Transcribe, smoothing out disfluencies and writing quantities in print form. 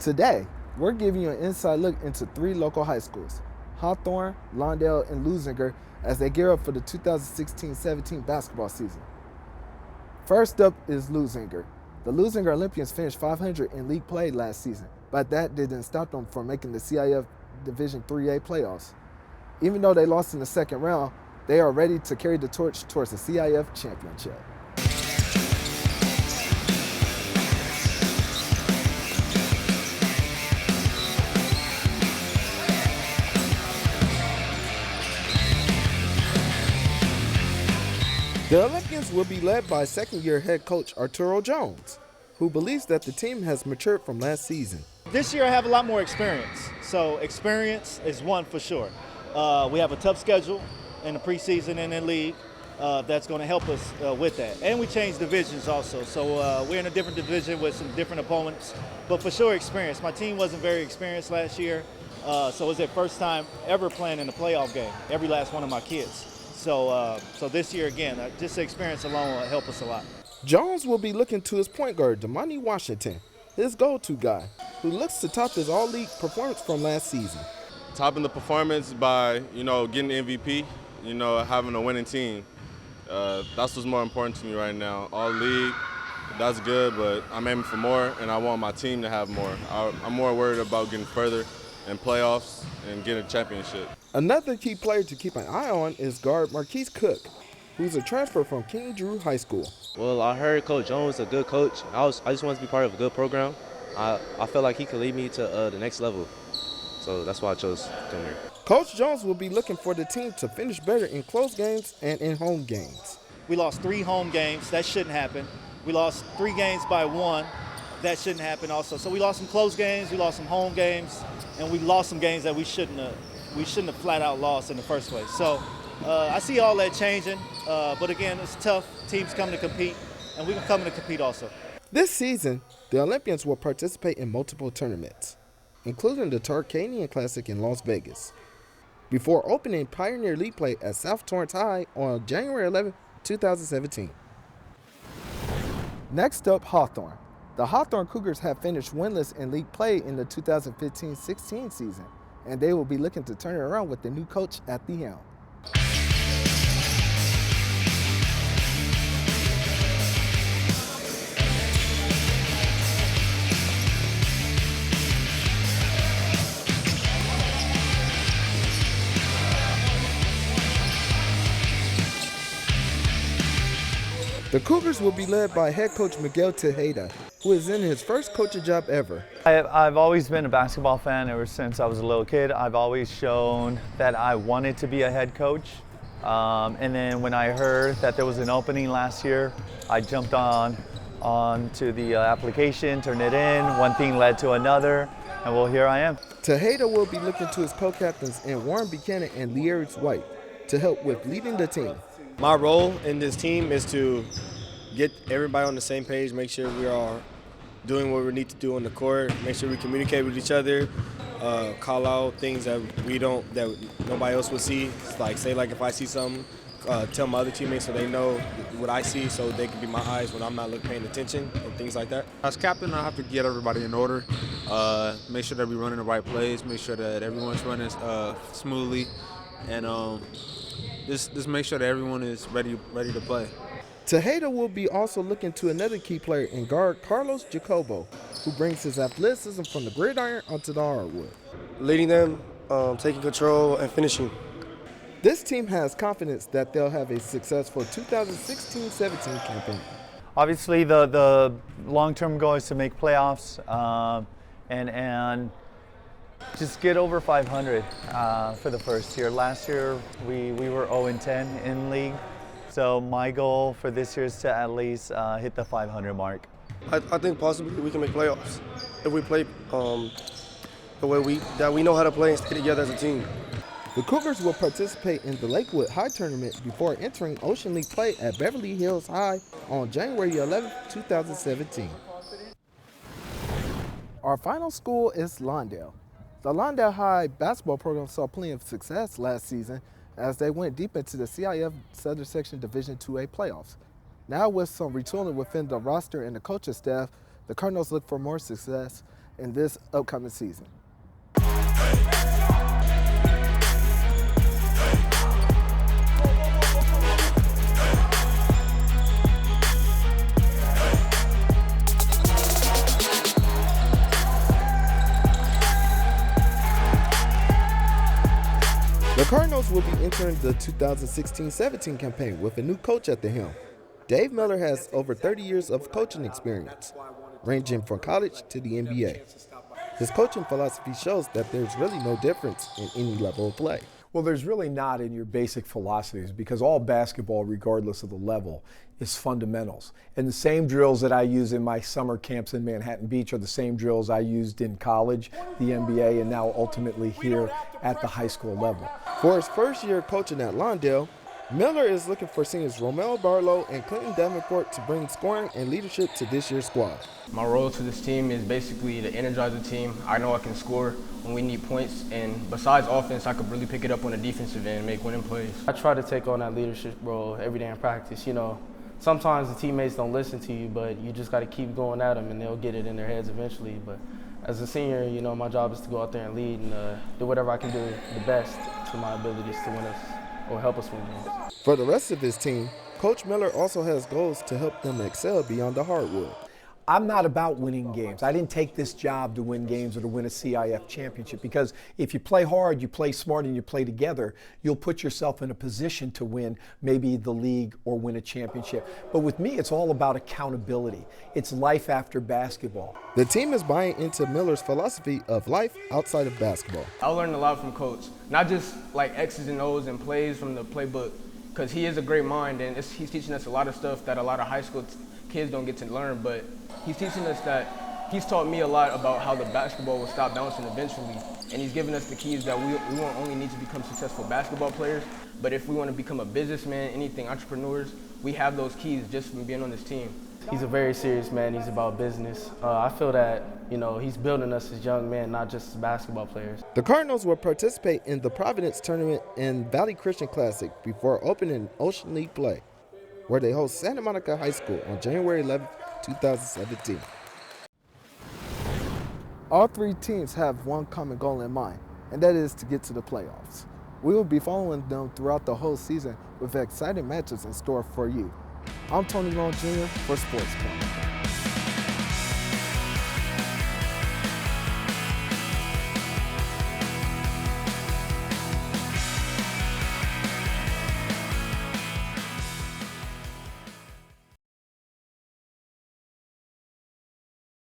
Today, we're giving you an inside look into 3 local high schools, Hawthorne, Lawndale, and Leuzinger, as they gear up for the 2016-17 basketball season. First up is Leuzinger. The Leuzinger Olympians finished 500 in league play last season, but that didn't stop them from making the CIF Division 3A playoffs. Even though they lost in the second round, they are ready to carry the torch towards the CIF championship. The Olympians will be led by second-year head coach Arturo Jones, who believes that the team has matured from last season. This year I have a lot more experience, so experience is one for sure. We have a tough schedule in the preseason and in league that's going to help us with that. And we changed divisions also, so we're in a different division with some different opponents, but for sure experience. My team wasn't very experienced last year, so it was their first time ever playing in a playoff game, every last one of my kids. So this year, again, just the experience alone will help us a lot. Jones will be looking to his point guard, Damani, his go-to guy, who looks to top his all-league performance from last season. Topping the performance by, getting the MVP, having a winning team. That's what's more important to me right now. All-league, that's good, but I'm aiming for more, and I want my team to have more. I'm more worried about getting further in playoffs and getting a championship. Another key player to keep an eye on is guard Marquese, who's a transfer from King Drew High School. Well, I heard Coach Jones is a good coach. I just wanted to be part of a good program. I feel like he could lead me to the next level. So that's why I chose to come here. Coach Jones will be looking for the team to finish better in close games and in home games. We lost 3 home games. That shouldn't happen. We lost 3 games by 1. That shouldn't happen also. So we lost some close games, we lost some home games, and we lost some games that we shouldn't have flat out lost in the first place. So I see all that changing, but again, it's tough. Teams come to compete, and we can come to compete also. This season, the Olympians will participate in multiple tournaments, including the Tarkanian Classic in Las Vegas, before opening Pioneer League play at South Torrance High on January 11, 2017. Next up, Hawthorne. The Hawthorne Cougars have finished winless in league play in the 2015-16 season, and they will be looking to turn it around with the new coach at the helm. The Cougars will be led by head coach Miguel Tejeda, who is in his first coaching job ever. I've always been a basketball fan ever since I was a little kid. I've always shown that I wanted to be a head coach. And then when I heard that there was an opening last year, I jumped onto the application, turned it in. One thing led to another, and well, here I am. Tejeda will be looking to his co-captains in Warren Buchanan and Learius White to help with leading the team. My role in this team is to get everybody on the same page, make sure we are doing what we need to do on the court, make sure we communicate with each other, call out things that nobody else will see. Like if I see something, tell my other teammates so they know what I see, so they can be my eyes when I'm not paying attention and things like that. As captain, I have to get everybody in order, make sure that we're running the right plays, make sure that everyone's running smoothly, and just make sure that everyone is ready to play. Tejeda will be also looking to another key player in guard Carlos Jacobo, who brings his athleticism from the gridiron onto the hardwood. Leading them, taking control, and finishing. This team has confidence that they'll have a successful 2016-17 campaign. Obviously, the long-term goal is to make playoffs and just get over 500 for the first year. Last year, we were 0-10 in league. So my goal for this year is to at least hit the 500 mark. I think possibly we can make playoffs if we play the way we know how to play and stay together as a team. The Cougars will participate in the Lakewood High Tournament before entering Ocean League play at Beverly Hills High on January 11, 2017. Our final school is Lawndale. The Lawndale High basketball program saw plenty of success last season as they went deep into the CIF Southern Section Division 2A playoffs. Now with some retooling within the roster and the coaching staff, the Cardinals look for more success in this upcoming season. The Cardinals will be entering the 2016-17 campaign with a new coach at the helm. Dave Miller has over 30 years of coaching experience, ranging from college to the NBA. His coaching philosophy shows that there's really no difference in any level of play. Well, there's really not in your basic philosophies, because all basketball, regardless of the level, is fundamentals. And the same drills that I use in my summer camps in Manhattan Beach are the same drills I used in college, the NBA, and now ultimately here at the high school level. For his first year coaching at Lawndale, Miller is looking for seniors Romel Barlow and Clinton Davenport to bring scoring and leadership to this year's squad. My role to this team is basically to energize the team. I know I can score when we need points, and besides offense, I could really pick it up on the defensive end and make winning plays. I try to take on that leadership role every day in practice. You know, sometimes the teammates don't listen to you, but you just got to keep going at them, and they'll get it in their heads eventually. But as a senior, you know, my job is to go out there and lead and do whatever I can do the best to my abilities to win us or help us win games. For the rest of his team, Coach Miller also has goals to help them excel beyond the hardwood. I'm not about winning games. I didn't take this job to win games or to win a CIF championship, because if you play hard, you play smart, and you play together, you'll put yourself in a position to win maybe the league or win a championship. But with me, it's all about accountability. It's life after basketball. The team is buying into Miller's philosophy of life outside of basketball. I learned a lot from Coach, not just like X's and O's and plays from the playbook, because he is a great mind, and he's teaching us a lot of stuff that a lot of high school kids don't get to learn, but he's teaching us that he's taught me a lot about how the basketball will stop bouncing eventually, and he's given us the keys that we won't only need to become successful basketball players, but if we want to become a businessman, anything, entrepreneurs, we have those keys just from being on this team. He's a very serious man. He's about business. I feel that, you know, he's building us as young men, not just as basketball players. The Cardinals will participate in the Providence Tournament and Valley Christian Classic before opening Ocean League play, where they host Santa Monica High School on January 11, 2017. All three teams have one common goal in mind, and that is to get to the playoffs. We will be following them throughout the whole season with exciting matches in store for you. I'm Tony Long Jr. for Sports Point.